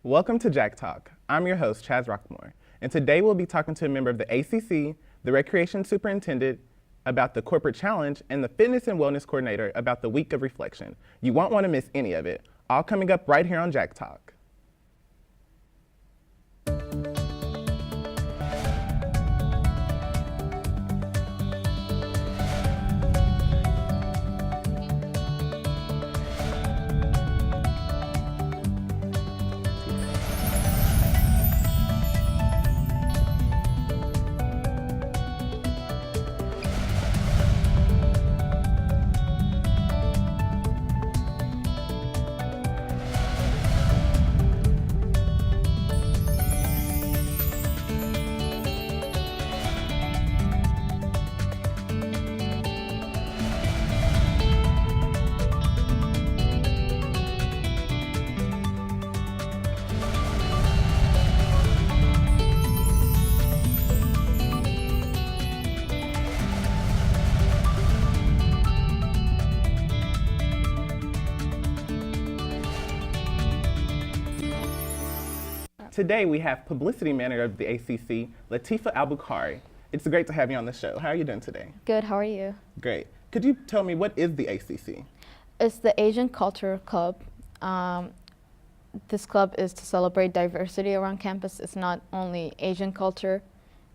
Welcome to JackTalk. I'm your host, Chaz Rockmore, and today we'll be talking to a member of the ACC, the Recreation Superintendent, about the Corporate Challenge, and the Fitness and Wellness Coordinator about the Week of Reflection. You won't want to miss any of it. All coming up right here on JackTalk. Today we have Publicity Manager of the ACC, Latifa Al-Bukhari. It's great to have you on the show. How are you doing today? Good, how are you? Great. Could you tell me, what is the ACC? It's the Asian Culture Club. This club is to celebrate diversity around campus. It's not only Asian culture,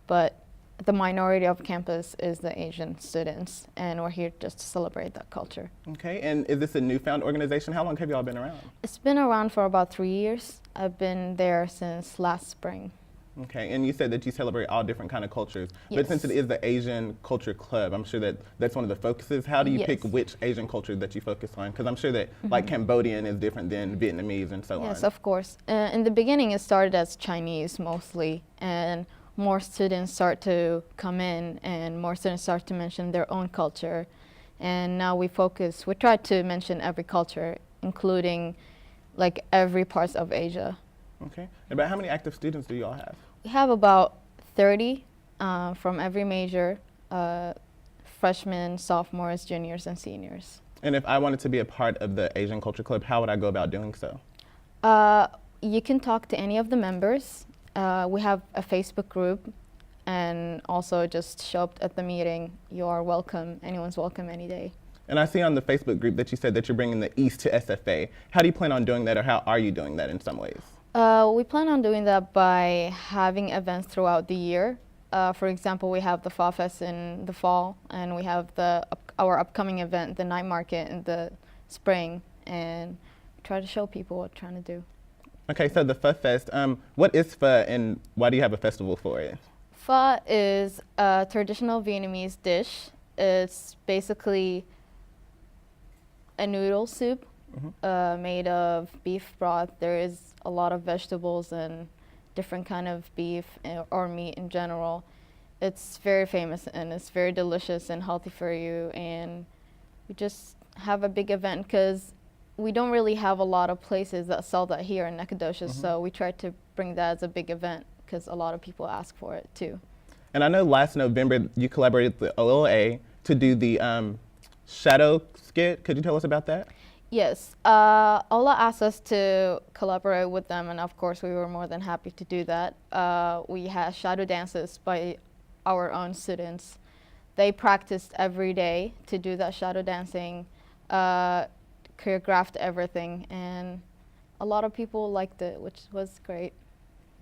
but the minority of campus is the Asian students, and we're here just to celebrate that culture. Okay, and is this a newfound organization? How long have you all been around? It's been around for about 3 years. I've been there since last spring. Okay, and you said that you celebrate all different kind of cultures, Yes. but since it is the Asian Culture Club, I'm sure that that's one of the focuses. How do you Yes. pick which Asian culture that you focus on? Because I'm sure that like Cambodian is different than Vietnamese and so on. Yes, of course. In the beginning, it started as Chinese mostly, and more students start to come in, and more students start to mention their own culture. And now we try to mention every culture, including like every part of Asia. Okay, about how many active students do you all have? We have about 30 from every major, freshmen, sophomores, juniors, and seniors. And if I wanted to be a part of the Asian Culture Club, how would I go about doing so? You can talk to any of the members. We have a Facebook group, and also just show up at the meeting. You are welcome. Anyone's welcome any day. And I see on the Facebook group that you said that you're bringing the East to SFA. How do you plan on doing that, or how are you doing that in some ways? We plan on doing that by having events throughout the year. For example, we have the Fall Fest in the fall, and we have our upcoming event, the night market, in the spring, and try to show people what we're trying to do. Okay, so the Pho Fest, what is pho and why do you have a festival for it? Pho is a traditional Vietnamese dish. It's basically a noodle soup made of beef broth. There is a lot of vegetables and different kind of beef or meat in general. It's very famous, and it's very delicious and healthy for you. And we just have a big event because we don't really have a lot of places that sell that here in Nacogdoches, so we try to bring that as a big event because a lot of people ask for it too. And I know last November you collaborated with the OLA to do the shadow skit. Could you tell us about that? Yes, Ola asked us to collaborate with them, and of course we were more than happy to do that. We had shadow dances by our own students. They practiced every day to do that shadow dancing, choreographed everything, and a lot of people liked it, which was great.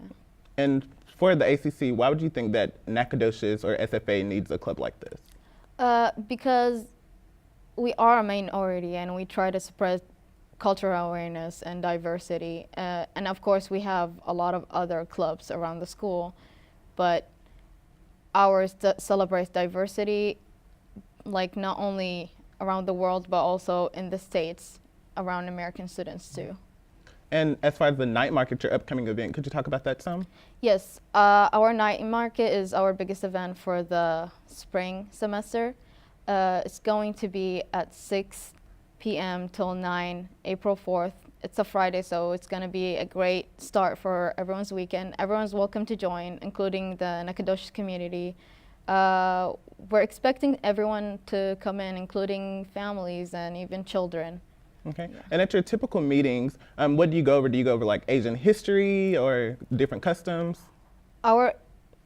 Yeah. And for the ACC, why would you think that Nacogdoches or SFA needs a club like this? Because we are a minority, and we try to spread cultural awareness and diversity. And of course, we have a lot of other clubs around the school, but ours celebrates diversity, like not only around the world, but also in the States, around American students too. And as far as the night market, your upcoming event, could you talk about that some? Yes, our night market is our biggest event for the spring semester. It's going to be at 6 p.m. till 9, April 4th. It's a Friday, so it's going to be a great start for everyone's weekend. Everyone's welcome to join, including the Nacogdoches community. We're expecting everyone to come in, including families and even children. Okay. Yeah. And at your typical meetings, what do you go over? Do you go over like Asian history or different customs?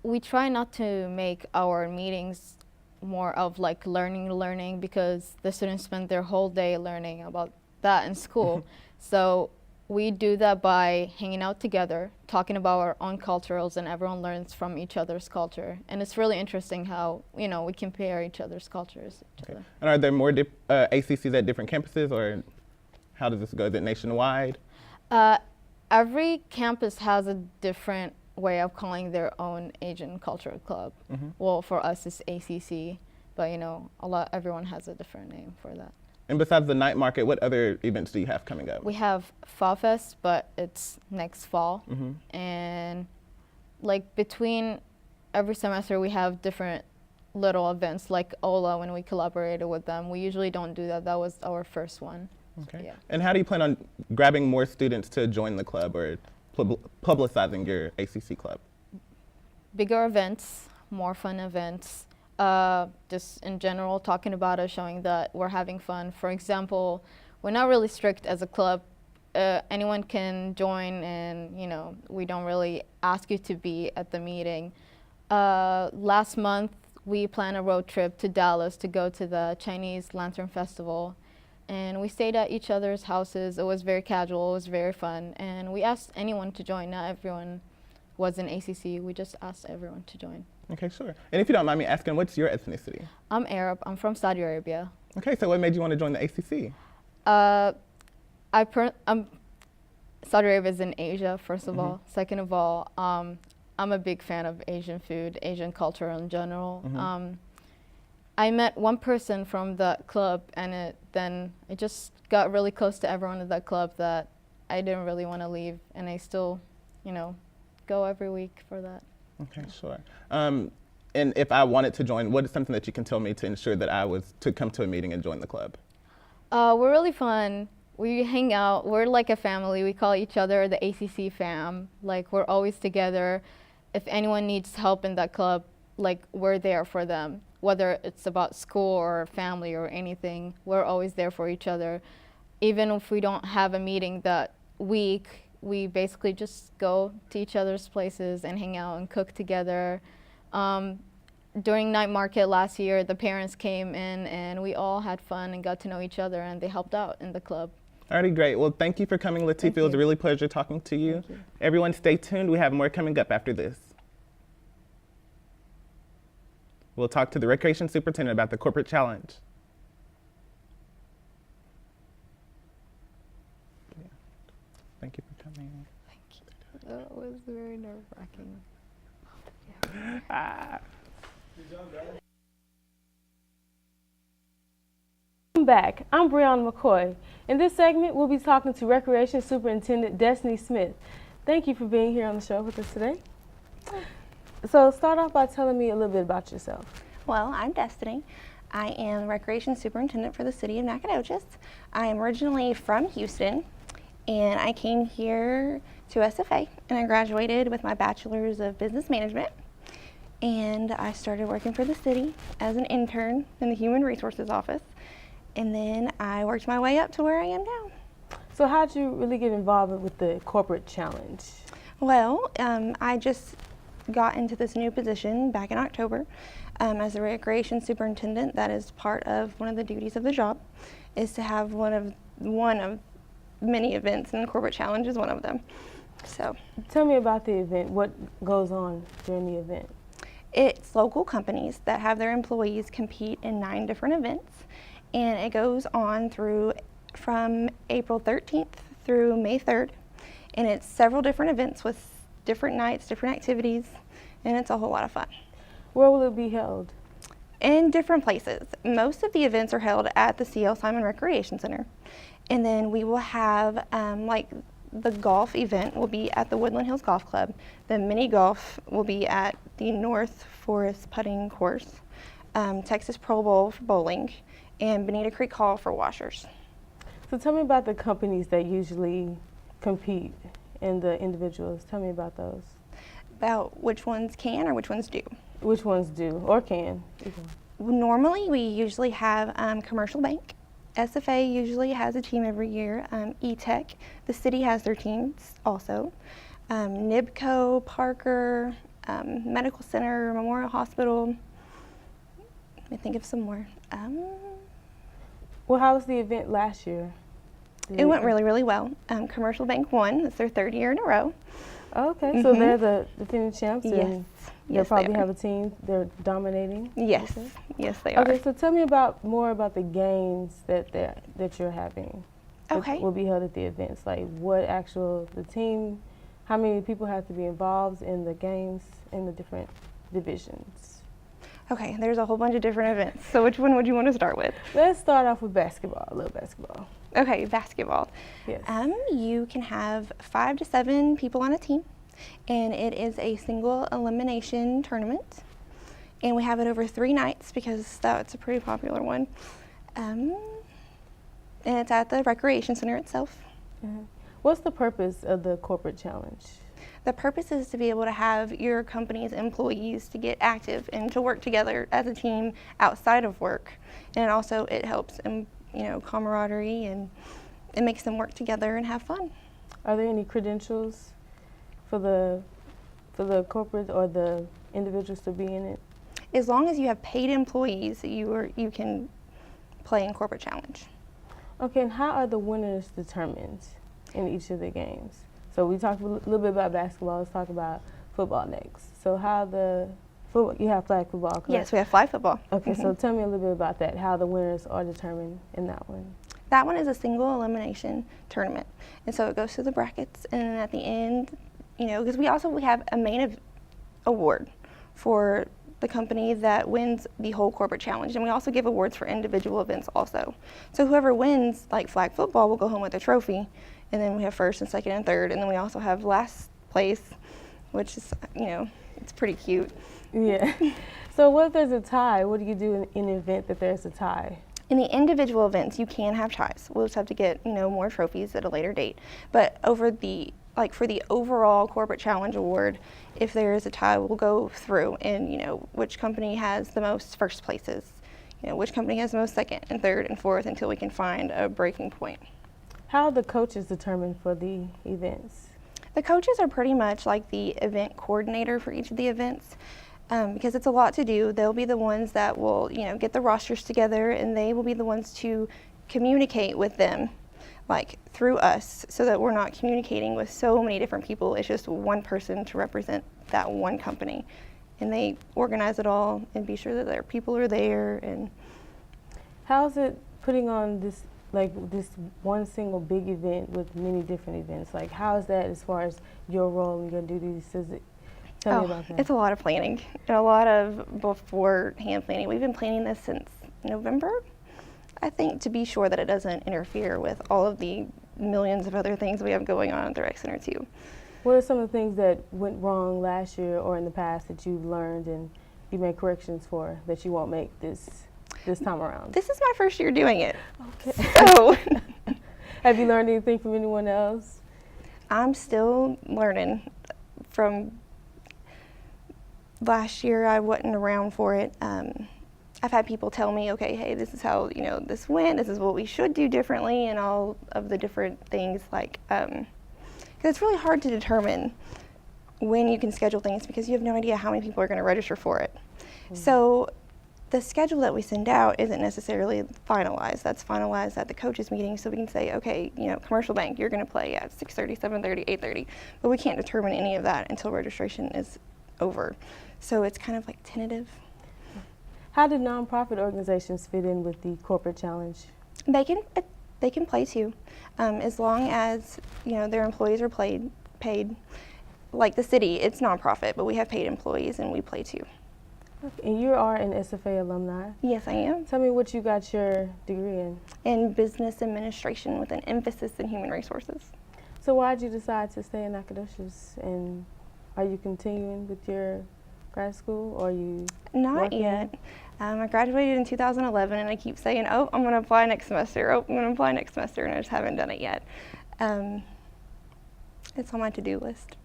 We try not to make our meetings more of like learning because the students spend their whole day learning about that in school. So we do that by hanging out together, talking about our own cultures, and everyone learns from each other's culture. And it's really interesting how, we compare each other's cultures. Okay. And are there more ACCs at different campuses, or how does this go? Is it nationwide? Every campus has a different way of calling their own Asian cultural club. Well, for us it's ACC, but everyone has a different name for that. And besides the night market, what other events do you have coming up? We have Fall Fest, but it's next fall. And like between every semester we have different little events like OLA when we collaborated with them. We usually don't do that. That was our first one. Okay. Yeah. And how do you plan on grabbing more students to join the club or publicizing your ACC club? Bigger events, more fun events. Just in general, talking about it, showing that we're having fun. For example, we're not really strict as a club. Anyone can join, and we don't really ask you to be at the meeting. Last month, we planned a road trip to Dallas to go to the Chinese Lantern Festival, and we stayed at each other's houses. It was very casual, it was very fun, and we asked anyone to join. Not everyone was in ACC, we just asked everyone to join. Okay, sure. And if you don't mind me asking, what's your ethnicity? I'm Arab. I'm from Saudi Arabia. Okay, so what made you want to join the ACC? Saudi Arabia is in Asia, first of all. Second of all, I'm a big fan of Asian food, Asian culture in general. I met one person from the club, and then it just got really close to everyone in that club that I didn't really want to leave, and I still, go every week for that. Okay, sure. And if I wanted to join, what is something that you can tell me to ensure that I was to come to a meeting and join the club? We're really fun. We hang out. We're like a family. We call each other the ACC fam. Like, we're always together. If anyone needs help in that club, like, we're there for them. Whether it's about school or family or anything, we're always there for each other. Even if we don't have a meeting that week, we basically just go to each other's places and hang out and cook together. During night market last year, the parents came in and we all had fun and got to know each other, and they helped out in the club. Alrighty, great. Well, thank you for coming, Latifah. It was a really pleasure talking to you. Everyone stay tuned. We have more coming up after this. We'll talk to the Recreation Superintendent about the corporate challenge. Thank you for coming. Thank you. That was very nerve-wracking. Welcome back. I'm Brianna McCoy. In this segment, we'll be talking to Recreation Superintendent Destiny Smith. Thank you for being here on the show with us today. So start off by telling me a little bit about yourself. Well, I'm Destiny. I am the Recreation Superintendent for the City of Nacogdoches. I am originally from Houston, and I came here to SFA, and I graduated with my Bachelor's of Business Management. And I started working for the city as an intern in the Human Resources Office, and then I worked my way up to where I am now. So how did you really get involved with the corporate challenge? Well, I just got into this new position back in October as a recreation superintendent. That is part of one of the duties of the job, is to have one of many events, and the corporate challenge is one of them. So, tell me about the event. What goes on during the event? It's local companies that have their employees compete in 9 different events, and it goes on from April 13th through May 3rd, and it's several different events with different nights, different activities, and it's a whole lot of fun. Where will it be held? In different places. Most of the events are held at the C.L. Simon Recreation Center, and then we will have like the golf event will be at the Woodland Hills Golf Club. The mini golf will be at the North Forest Putting Course, Texas Pro Bowl for bowling, and Bonita Creek Hall for washers. So tell me about the companies that usually compete and the individuals. Tell me about those. About which ones can or which ones do? Which ones do or can? Normally we usually have Commercial Bank, SFA usually has a team every year. E-Tech, the city has their teams also. NIBCO, Parker, Medical Center, Memorial Hospital. Let me think of some more. Well, how was the event last year? It went really, really well. Commercial Bank won. It's their third year in a row. Okay, so they're the defending champs, Yes. and they Yes, probably they are. have a team they're dominating. Yes, Okay. yes, they are. Okay, so tell me more about the games that you're having. Okay. That will be held at the events. Like the team, how many people have to be involved in the games in the different divisions? Okay, there's a whole bunch of different events. So which one would you want to start with? Let's start off with basketball. I love basketball. Okay, basketball. Yes. You can have 5 to 7 people on a team, and it is a single elimination tournament. And we have it over 3 nights because that's a pretty popular one. And it's at the Recreation Center itself. What's the purpose of the corporate challenge? The purpose is to be able to have your company's employees to get active and to work together as a team outside of work. And also it helps in, camaraderie, and it makes them work together and have fun. Are there any credentials for the corporate or the individuals to be in it? As long as you have paid employees, you can play in corporate challenge. Okay, and how are the winners determined in each of the games? So we talked a little bit about basketball. Let's talk about football next. So how the football, you have flag football, correct? Yes, we have flag football. Okay, so tell me a little bit about that, how the winners are determined in that one. That one is a single elimination tournament. And so it goes through the brackets, and then at the end, because we have a main award for the company that wins the whole corporate challenge. And we also give awards for individual events also. So whoever wins, like flag football, will go home with a trophy. And then we have first and second and third. And then we also have last place, which is, it's pretty cute. Yeah. So what if there's a tie? What do you do in the event that there's a tie? In the individual events, you can have ties. We'll just have to get, more trophies at a later date. But for the overall corporate challenge award, if there is a tie, we'll go through and, which company has the most first places, which company has the most second and third and fourth, until we can find a breaking point. How are the coaches determined for the events? The coaches are pretty much like the event coordinator for each of the events. Because it's a lot to do. They'll be the ones that will, get the rosters together, and they will be the ones to communicate with them, like through us, so that we're not communicating with so many different people. It's just one person to represent that one company. And they organize it all and be sure that their people are there. And how's it putting on this one single big event with many different events? Like, how is that as far as your role and your duties? Tell me about that. It's a lot of planning and a lot of beforehand planning. We've been planning this since November, I think, to be sure that it doesn't interfere with all of the millions of other things we have going on at the Rec Center too. What are some of the things that went wrong last year or in the past that you've learned and you made corrections for that you won't make this time around? This is my first year doing it. Okay. So have you learned anything from anyone else? I'm still learning from last year. I wasn't around for it. I've had people tell me, okay, hey, this is how, this went, this is what we should do differently, and all of the different things, because it's really hard to determine when you can schedule things because you have no idea how many people are going to register for it. Mm-hmm. So the schedule that we send out isn't necessarily finalized. That's finalized at the coaches meeting, so we can say, okay, Commercial Bank, you're going to play at 6:30, 7:30, 8:30, but we can't determine any of that until registration is over. So it's kind of like tentative. How do nonprofit organizations fit in with the corporate challenge? They can play too, as long as their employees are paid. Like the city, it's nonprofit, but we have paid employees and we play too. Okay. And you are an SFA alumni. Yes, I am. Tell me what you got your degree in. In business administration with an emphasis in human resources. So why did you decide to stay in Nacogdoches, and are you continuing with your grad school, or are you Not working? yet. I graduated in 2011, and I keep saying, oh, I'm going to apply next semester. Oh, I'm going to apply next semester, and I just haven't done it yet. It's on my to-do list.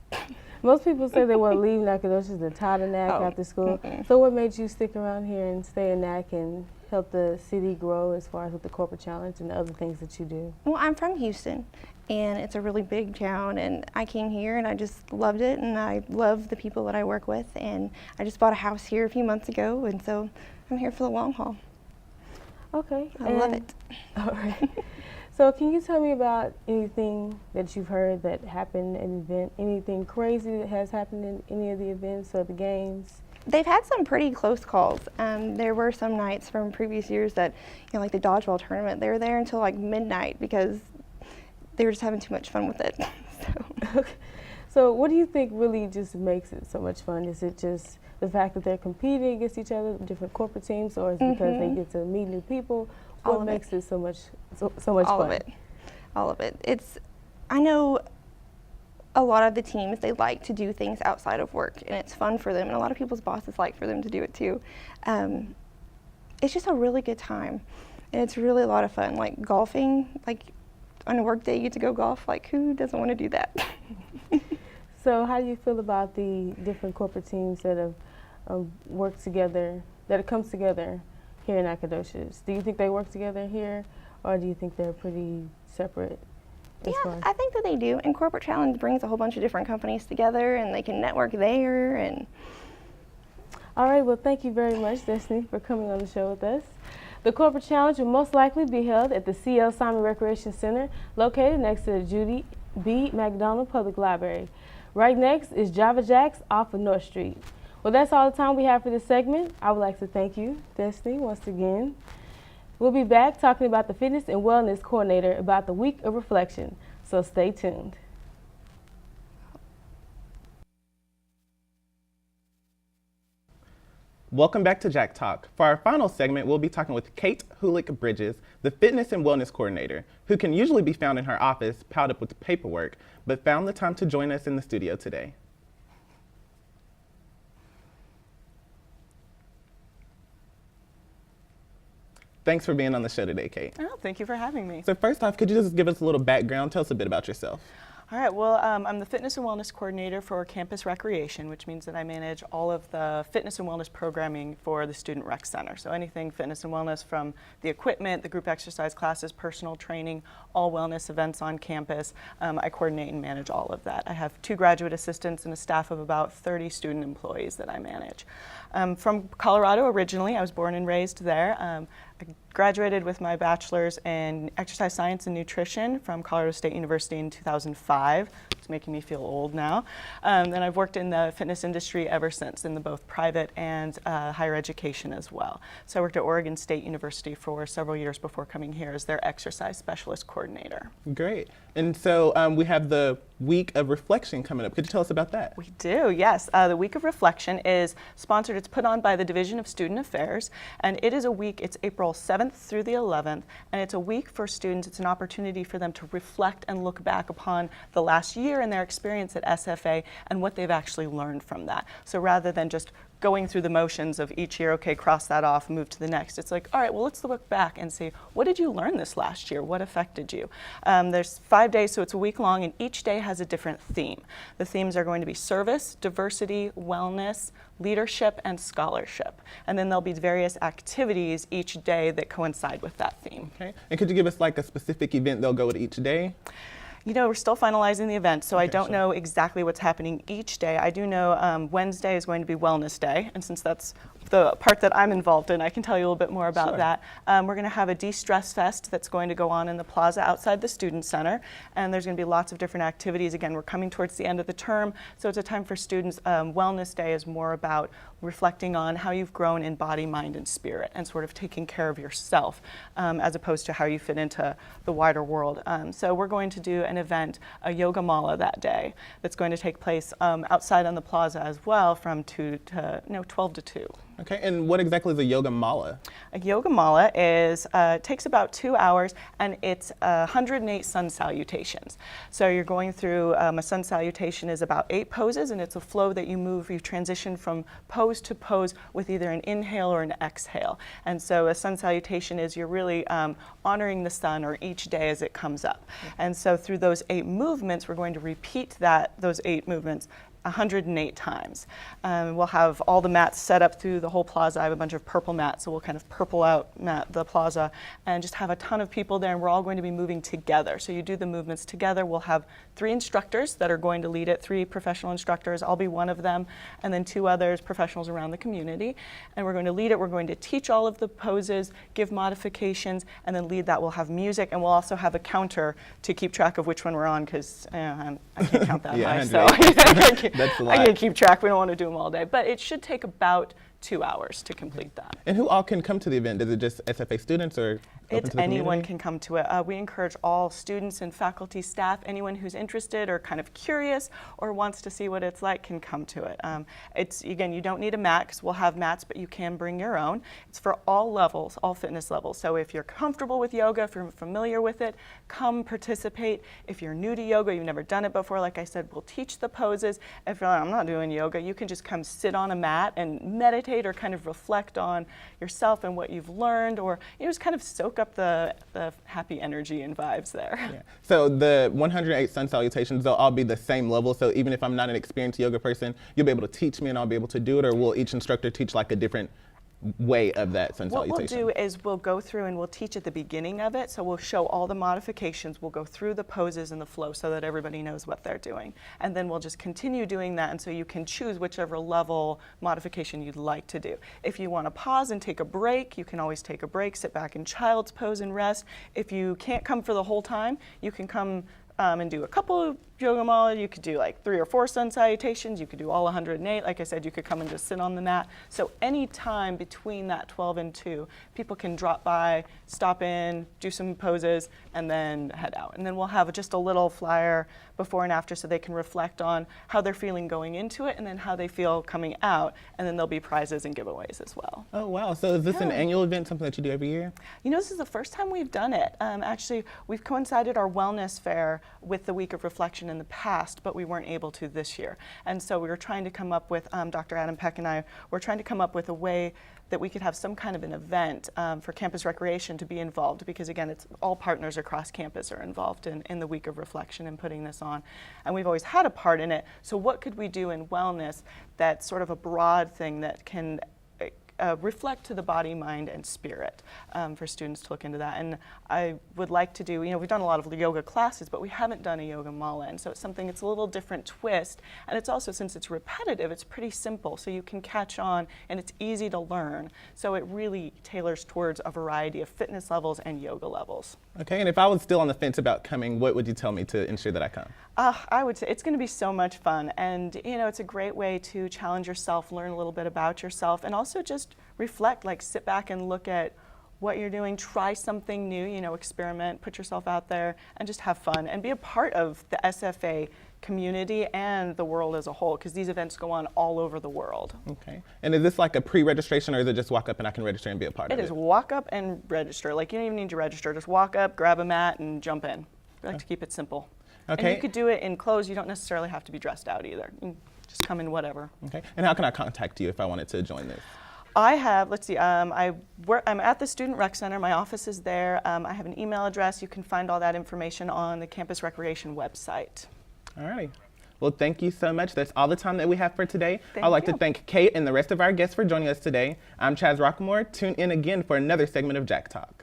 Most people say they want to leave Nacogdoches, they're tired of NAC after school. Mm-mm. So what made you stick around here and stay in NAC and help the city grow as far as with the corporate challenge and the other things that you do? Well, I'm from Houston, and it's a really big town, and I came here and I just loved it, and I love the people that I work with, and I just bought a house here a few months ago, and so I'm here for the long haul. Okay. I love it. All right. So can you tell me about anything that you've heard that happened at an event, anything crazy that has happened in any of the events or the games? They've had some pretty close calls. There were some nights from previous years that, like the dodgeball tournament, they were there until like midnight because they were just having too much fun with it. Okay. So what do you think really just makes it so much fun? Is it just the fact that they're competing against each other, different corporate teams, or is it because they get to meet new people? What makes it so much fun? All of it. I know a lot of the teams, they like to do things outside of work, and it's fun for them, and a lot of people's bosses like for them to do it too. It's just a really good time, and it's really a lot of fun. Like golfing, like on a work day you get to go golf, like who doesn't want to do that? So how do you feel about the different corporate teams that have worked together, that it comes together here in Nacogdoches? Do you think they work together here, or do you think they're pretty separate? Yeah, I think that they do. And Corporate Challenge brings a whole bunch of different companies together, and they can network there. And all right, well, thank you very much, Destiny, for coming on the show with us. The Corporate Challenge will most likely be held at the C.L. Simon Recreation Center, located next to the Judy B. McDonald Public Library. Right next is Java Jacks off of North Street. Well, that's all the time we have for this segment. I would like to thank you, Destiny, once again. We'll be back talking about the Fitness and Wellness Coordinator about the Week of Reflection, so stay tuned. Welcome back to JackTalk. For our final segment, we'll be talking with Kate Hulick-Bridges, the Fitness and Wellness Coordinator, who can usually be found in her office, piled up with paperwork, but found the time to join us in the studio today. Thanks for being on the show today, Kate. Oh, thank you for having me. So first off, could you just give us a little background? Tell us a bit about yourself. All right, well, I'm the Fitness and Wellness Coordinator for Campus Recreation, which means that I manage all of the fitness and wellness programming for the Student Rec Center. So anything fitness and wellness, from the equipment, the group exercise classes, personal training, all wellness events on campus. I coordinate and manage all of that. I have 2 graduate assistants and a staff of about 30 student employees that I manage. From Colorado originally. I was born and raised there. I graduated with my bachelor's in exercise science and nutrition from Colorado State University in 2005. It's making me feel old now. And I've worked in the fitness industry ever since, in the both private and higher education as well. So I worked at Oregon State University for several years before coming here as their exercise specialist coordinator. Great. And so we have the Week of Reflection coming up. Could you tell us about that? We do, yes. The Week of Reflection is sponsored, it's put on by the Division of Student Affairs, and it is a week, it's April 7th through the 11th, and it's a week for students. It's an opportunity for them to reflect and look back upon the last year and their experience at SFA and what they've actually learned from that. So rather than just going through the motions of each year, okay, cross that off, move to the next. It's like, all right, well, let's look back and see, what did you learn this last year? What affected you? There's 5 days, so it's a week long, and each day has a different theme. The themes are going to be service, diversity, wellness, leadership, and scholarship. And then there'll be various activities each day that coincide with that theme. Okay. And could you give us like a specific event they'll go to each day? You know, we're still finalizing the event, so Okay, I don't sure. know exactly what's happening each day. I do know Wednesday is going to be Wellness Day, and since that's the part that I'm involved in, I can tell you a little bit more about Sure. that. We're going to have a de-stress fest that's going to go on in the plaza outside the Student Center, and there's going to be lots of different activities. Again, we're coming towards the end of the term, so it's a time for students. Wellness Day is more about reflecting on how you've grown in body, mind, and spirit, and sort of taking care of yourself, as opposed to how you fit into the wider world. So we're going to do an event, a yoga mala that day, that's going to take place outside on the plaza as well from 12 to 2. Okay, and what exactly is a yoga mala? A yoga mala is takes about 2 hours, and it's 108 sun salutations. So you're going through a sun salutation is about 8 poses, and it's a flow that you move. You transition from pose to pose with either an inhale or an exhale. And so a sun salutation is you're really honoring the sun or each day as it comes up. And so through those 8 movements, we're going to repeat those 8 movements 108 times. We'll have all the mats set up through the whole plaza. I have a bunch of purple mats, so we'll kind of purple out the plaza and just have a ton of people there, and we're all going to be moving together. So you do the movements together. We'll have 3 instructors that are going to lead it, 3 professional instructors. I'll be one of them, and then 2 others, professionals around the community. And we're going to lead it. We're going to teach all of the poses, give modifications, and then lead that. We'll have music, and we'll also have a counter to keep track of which one we're on, because I can't count that Yeah, high. So That's a lot. I can't keep track. We don't want to do them all day. But it should take about 2 hours to complete that. And who all can come to the event? Is it just SFA students or open to the Anyone community? can come to it. We encourage all students and faculty, staff, anyone who's interested or kind of curious or wants to see what it's like can come to it. It's, again, you don't need a mat because we'll have mats, but you can bring your own. It's for all levels, all fitness levels. So if you're comfortable with yoga, if you're familiar with it, come participate. If you're new to yoga, you've never done it before, like I said, we'll teach the poses. If you're like, I'm not doing yoga, you can just come sit on a mat and meditate or kind of reflect on yourself and what you've learned, or just kind of soak up the happy energy and vibes there. Yeah. So the 108 sun salutations, they'll all be the same level. So even if I'm not an experienced yoga person, you'll be able to teach me and I'll be able to do it, or will each instructor teach like a different way of that sun What salutation? we'll do is we'll go through and we'll teach at the beginning of it. So we'll show all the modifications. We'll go through the poses and the flow so that everybody knows what they're doing. And then we'll just continue doing that. And so you can choose whichever level modification you'd like to do. If you want to pause and take a break, you can always take a break, sit back in child's pose and rest. If you can't come for the whole time, you can come and do a couple of yoga mala. You could do like 3 or 4 sun salutations. You could do all 108. Like I said, you could come and just sit on the mat. So any time between that 12 and 2, people can drop by, stop in, do some poses, and then head out. And then we'll have just a little flyer before and after so they can reflect on how they're feeling going into it and then how they feel coming out. And then there'll be prizes and giveaways as well. Oh, wow. So is this an annual event, something that you do every year? This is the first time we've done it. Actually, we've coincided our wellness fair with the Week of Reflection in the past, but we weren't able to this year. And so we were trying to come up with, Dr. Adam Peck and I were trying to come up with a way that we could have some kind of an event for campus recreation to be involved, because again, it's all partners across campus are involved in the Week of Reflection and putting this on. And we've always had a part in it. So what could we do in wellness that's sort of a broad thing that can reflect to the body, mind, and spirit for students to look into that. And I would like to do, we've done a lot of yoga classes, but we haven't done a yoga mala. And so it's something, it's a little different twist. And it's also, since it's repetitive, it's pretty simple. So you can catch on and it's easy to learn. So it really tailors towards a variety of fitness levels and yoga levels. Okay, and if I was still on the fence about coming, what would you tell me to ensure that I come? I would say it's going to be so much fun, and it's a great way to challenge yourself, learn a little bit about yourself, and also just reflect, like sit back and look at what you're doing, try something new, experiment, put yourself out there, and just have fun, and be a part of the SFA community and the world as a whole, because these events go on all over the world. Okay, and is this like a pre-registration, or is it just walk up and I can register and be a part of it? It is walk up and register. Like, you don't even need to register, just walk up, grab a mat, and jump in. We like to keep it simple. Okay. And you could do it in clothes. You don't necessarily have to be dressed out either. You can just come in whatever. Okay, and how can I contact you if I wanted to join this? I have, let's see, I'm at the Student Rec Center. My office is there. I have an email address. You can find all that information on the Campus Recreation website. All right. Well, thank you so much. That's all the time that we have for today. Thank I'd like you. to thank Kate and the rest of our guests for joining us today. I'm Chaz Rockmore. Tune in again for another segment of Jack Talk.